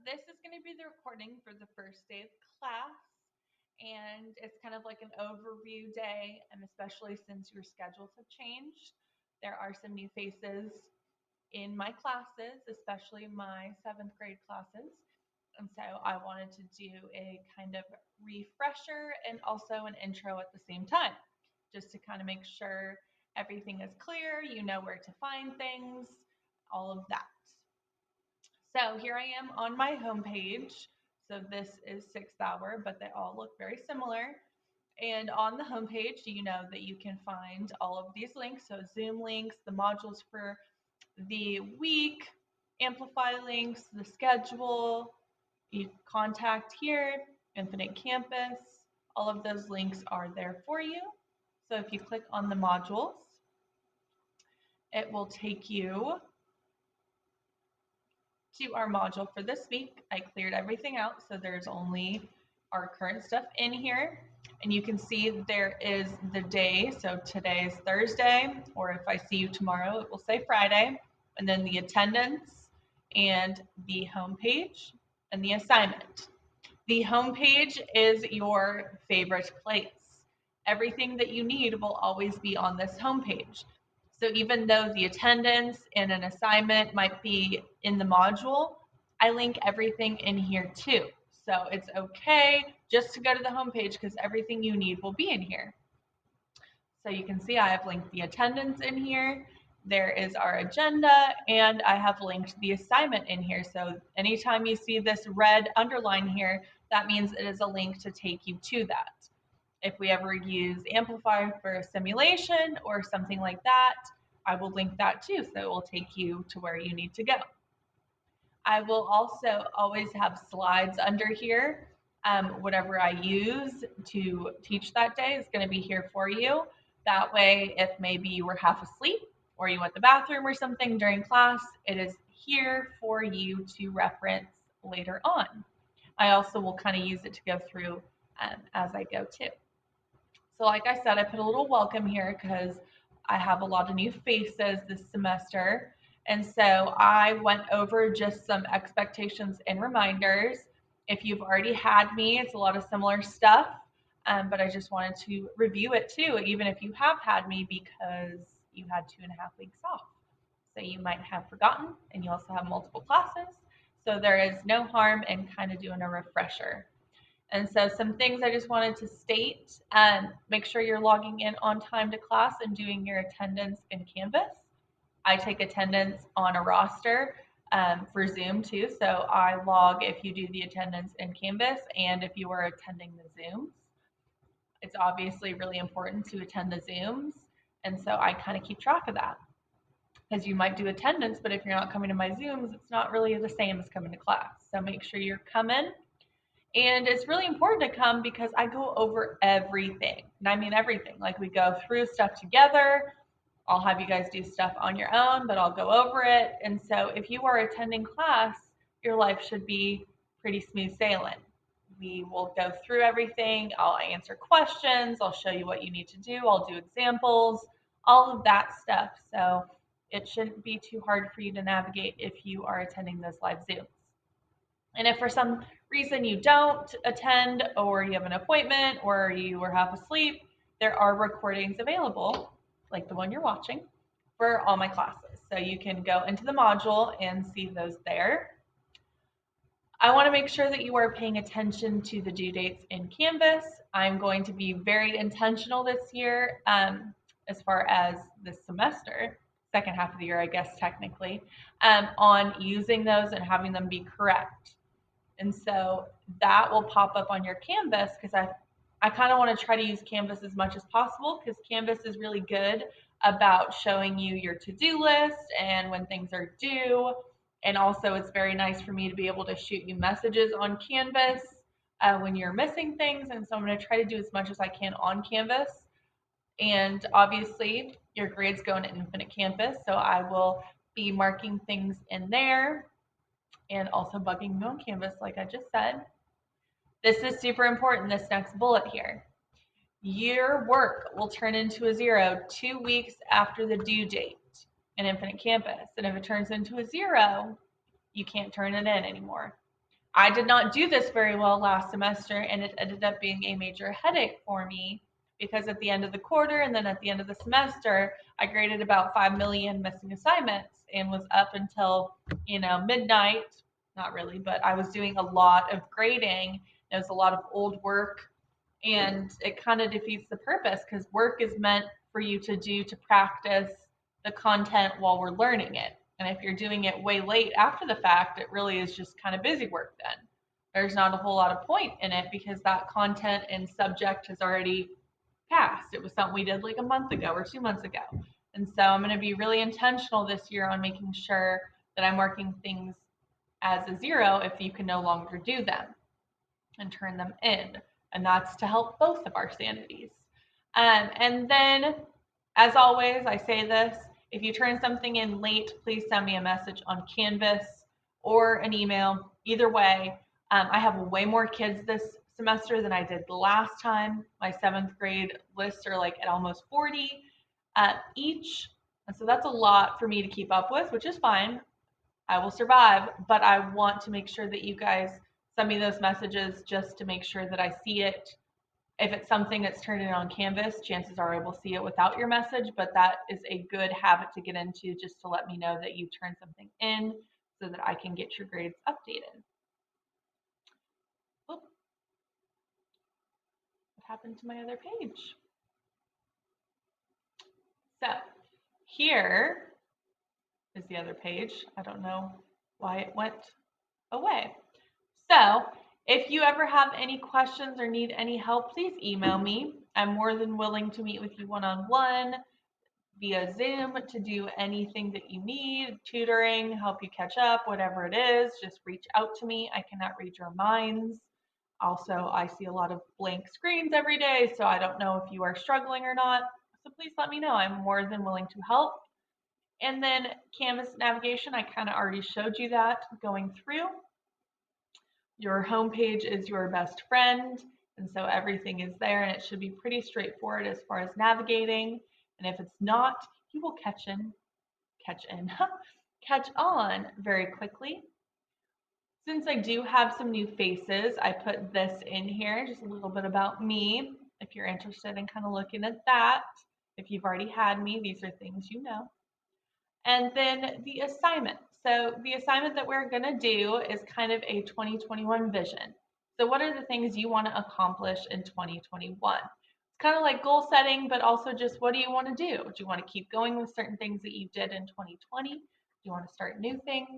this is going to be the recording for the first day of class, and it's kind of like an overview day, and especially since your schedules have changed, there are some new faces in my classes, especially my seventh grade classes. And so I wanted to do a kind of refresher and also an intro at the same time, just to kind of make sure everything is clear, you know where to find things, all of that. So here I am on my homepage. So this is Sixth Hour, but they all look very similar. And on the homepage, you know that you can find all of these links. So Zoom links, the modules for the week, Amplify links, the schedule, you contact here, Infinite Campus. All of those links are there for you. So if you click on the modules, it will take you to our module for this week. I cleared everything out, so there's only our current stuff in here. And you can see there is the day, so today is Thursday, or if I see you tomorrow, it will say Friday, and then the attendance and the homepage and the assignment. The homepage is your favorite place. Everything that you need will always be on this homepage. So even though the attendance and an assignment might be in the module, I link everything in here too. So it's okay just to go to the homepage because everything you need will be in here. So you can see I have linked the attendance in here. There is our agenda, and I have linked the assignment in here. So anytime you see this red underline here, that means it is a link to take you to that. If we ever use Amplify for a simulation or something like that, I will link that too. So it will take you to where you need to go. I will also always have slides under here. Whatever I use to teach that day is going to be here for you. That way, if maybe you were half asleep or you went to the bathroom or something during class, it is here for you to reference later on. I also will kind of use it to go through as I go too. So like I said, I put a little welcome here because I have a lot of new faces this semester. And so I went over just some expectations and reminders. If you've already had me, it's a lot of similar stuff, but I just wanted to review it too, even if you have had me because you had 2.5 weeks off. So you might have forgotten, and you also have multiple classes. So there is no harm in kind of doing a refresher. And so some things I just wanted to state, make sure you're logging in on time to class and doing your attendance in Canvas. I take attendance on a roster for Zoom too. So I log if you do the attendance in Canvas and if you are attending the Zooms. It's obviously really important to attend the Zooms. And so I kind of keep track of that because you might do attendance, but if you're not coming to my Zooms, it's not really the same as coming to class. So make sure you're coming. And it's really important to come because I go over everything. And I mean everything. Like we go through stuff together. I'll have you guys do stuff on your own, but I'll go over it. And so if you are attending class, your life should be pretty smooth sailing. We will go through everything. I'll answer questions. I'll show you what you need to do. I'll do examples, all of that stuff. So it shouldn't be too hard for you to navigate if you are attending those live Zooms. And if for some reason you don't attend or you have an appointment or you were half asleep, there are recordings available, like the one you're watching, for all my classes. So you can go into the module and see those there. I want to make sure that you are paying attention to the due dates in Canvas. I'm going to be very intentional this year as far as this semester, second half of the year, I guess, technically, on using those and having them be correct. And so that will pop up on your Canvas because I kind of want to try to use Canvas as much as possible because Canvas is really good about showing you your to-do list and when things are due. And also it's very nice for me to be able to shoot you messages on Canvas when you're missing things. And so I'm going to try to do as much as I can on Canvas. And obviously your grades go into Infinite Campus. So I will be marking things in there and also bugging you on Canvas, like I just said. This is super important, this next bullet here. Your work will turn into a 0 2 weeks after the due date in Infinite Campus. And if it turns into a 0, you can't turn it in anymore. I did not do this very well last semester, and it ended up being a major headache for me because at the end of the quarter and then at the end of the semester, I graded about 5 million missing assignments and was up until, midnight. Not really, but I was doing a lot of grading. It was a lot of old work, and it kind of defeats the purpose because work is meant for you to do to practice the content while we're learning it. And if you're doing it way late after the fact, it really is just kind of busy work then. There's not a whole lot of point in it because that content and subject has already passed. It was something we did like a month ago or 2 months ago. And so I'm going to be really intentional this year on making sure that I'm marking things as a 0 if you can no longer do them and turn them in. And that's to help both of our sanities. And then, as always, I say this, if you turn something in late, please send me a message on Canvas or an email. Either way, I have way more kids this semester than I did last time. My 7th grade lists are like at almost 40 each. And so that's a lot for me to keep up with, which is fine. I will survive, but I want to make sure that you guys send me those messages just to make sure that I see it. If it's something that's turned in on Canvas, chances are I will see it without your message, but that is a good habit to get into just to let me know that you turned something in so that I can get your grades updated. Oop, what happened to my other page? So here is the other page. I don't know why it went away. So if you ever have any questions or need any help, please email me. I'm more than willing to meet with you one-on-one via Zoom to do anything that you need, tutoring, help you catch up, whatever it is, just reach out to me. I cannot read your minds. Also, I see a lot of blank screens every day, so I don't know if you are struggling or not. So please let me know. I'm more than willing to help. And then Canvas navigation, I kind of already showed you that going through. Your homepage is your best friend, and so everything is there, and it should be pretty straightforward as far as navigating. And if it's not, you will catch on very quickly. Since I do have some new faces, I put this in here, just a little bit about me. If you're interested in kind of looking at that, if you've already had me, these are things you know. And then the assignment. So the assignment that we're going to do is kind of a 2021 vision. So what are the things you want to accomplish in 2021? It's kind of like goal setting, but also just what do you want to do? Do you want to keep going with certain things that you did in 2020? Do you want to start new things?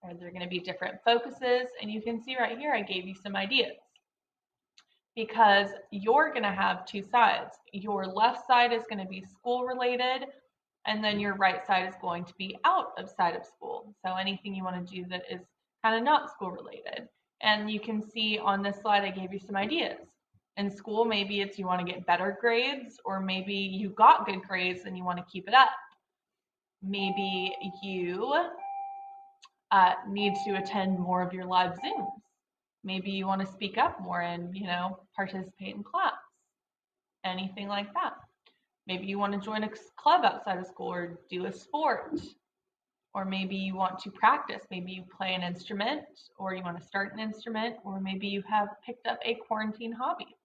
Are there going to be different focuses? And you can see right here, I gave you some ideas because you're going to have two sides. Your left side is going to be school related, and then your right side is going to be outside of school. So anything you want to do that is kind of not school related. And you can see on this slide, I gave you some ideas. In school, maybe it's you want to get better grades, or maybe you got good grades and you want to keep it up. Maybe you need to attend more of your live Zooms. Maybe you want to speak up more and, participate in class. Anything like that. Maybe you want to join a club outside of school or do a sport. Or maybe you want to practice. Maybe you play an instrument, or you want to start an instrument, or maybe you have picked up a quarantine hobby.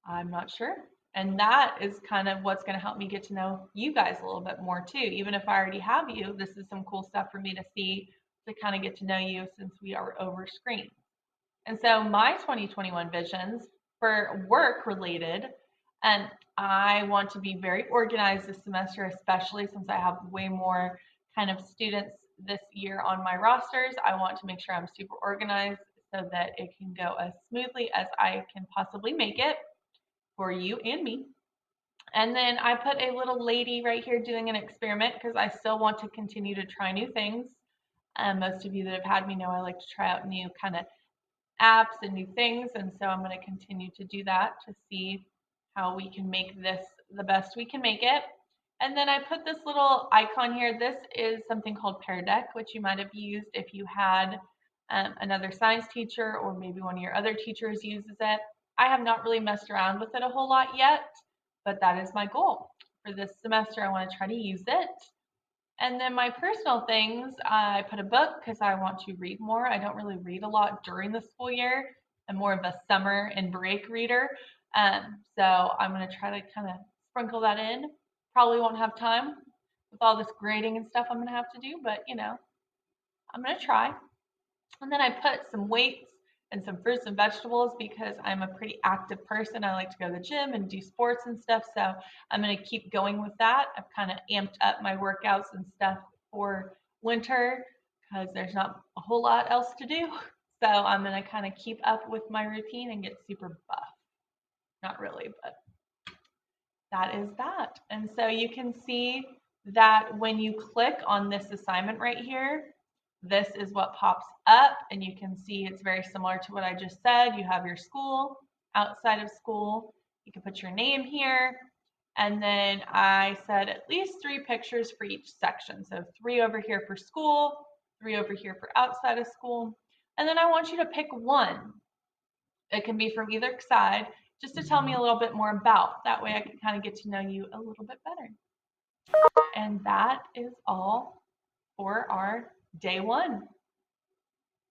I'm not sure. And that is kind of what's going to help me get to know you guys a little bit more too. Even if I already have you, this is some cool stuff for me to see, to kind of get to know you since we are over screen. And so my 2021 visions for work related, and I want to be very organized this semester, especially since I have way more kind of students this year on my rosters. I want to make sure I'm super organized so that it can go as smoothly as I can possibly make it for you and me. And then I put a little lady right here doing an experiment because I still want to continue to try new things. Most of you that have had me know I like to try out new kind of apps and new things. And so I'm going to continue to do that to see how we can make this the best we can make it. And then I put this little icon here. This is something called Pear Deck, which you might have used if you had another science teacher, or maybe one of your other teachers uses it. I have not really messed around with it a whole lot yet, but that is my goal. For this semester, I want to try to use it. And then my personal things, I put a book because I want to read more. I don't really read a lot during the school year. I'm more of a summer and break reader. So I'm going to try to kind of sprinkle that in. Probably won't have time with all this grading and stuff I'm going to have to do, but I'm going to try. And then I put some weights and some fruits and vegetables because I'm a pretty active person. I like to go to the gym and do sports and stuff. So I'm going to keep going with that. I've kind of amped up my workouts and stuff for winter because there's not a whole lot else to do. So I'm going to kind of keep up with my routine and get super buff. Not really, but that is that. And so you can see that when you click on this assignment right here, this is what pops up, and you can see it's very similar to what I just said. You have your school, outside of school, you can put your name here, and then I said at least 3 pictures for each section. So 3 over here for school, 3 over here for outside of school, and then I want you to pick one. It can be from either side, just to tell me a little bit more about. That way I can kind of get to know you a little bit better. And that is all for our day 1.